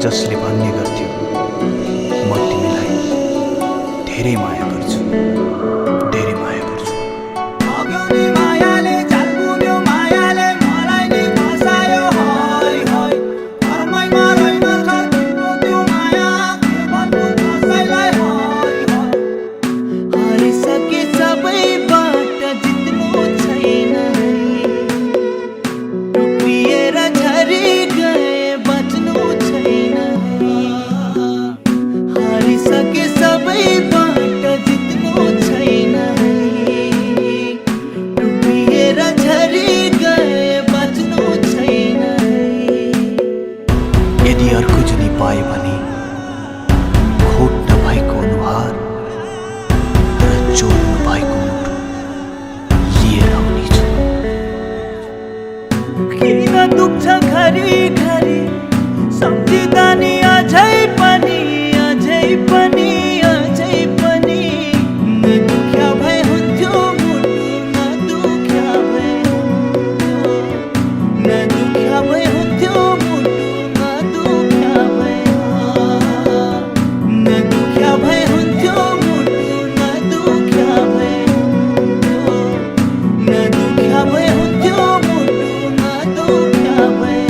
जसले भन्ने गर्थ्यो म तिमीलाई धेरै माया गर्छु, धेरै माया गर्छु। यदि अर्को जुनी पाए भने खोट नभएको अनुहार र चोट नभएको मुटु लिएर आउनेछु। किन दुख्छ घरी घरी सम्झिँदा नि अझै पनि अझै पनि अझै पनि नदुख्या भए हुन्थ्यो मुटु, नदुख्या भए हुन्थ्यो, नदुख्या भए हुन्थ्यो मुटु, नदुख्या भए, नदुख्या भए हुन्थ्यो मुटु, नदुख्या भए हुन्थ्यो, नदुख्या भए हुन्थ्यो मुटु, नदुख्या भए।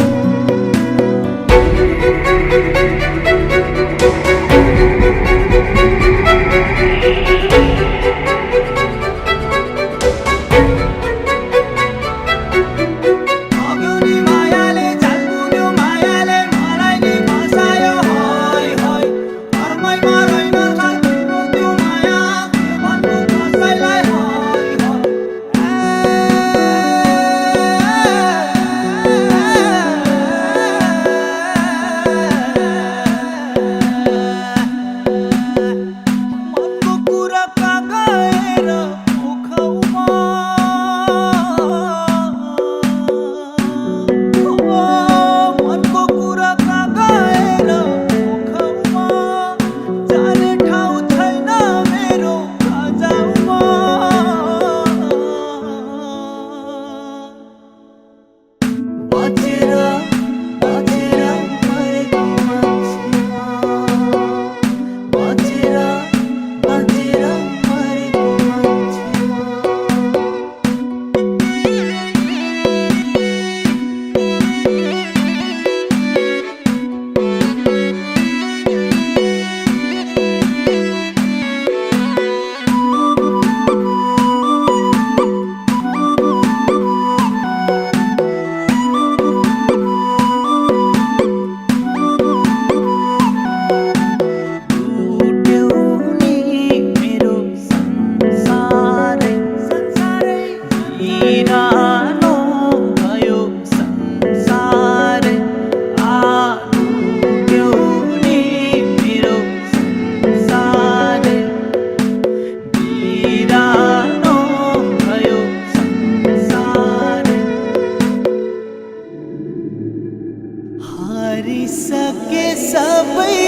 हारिसके सबै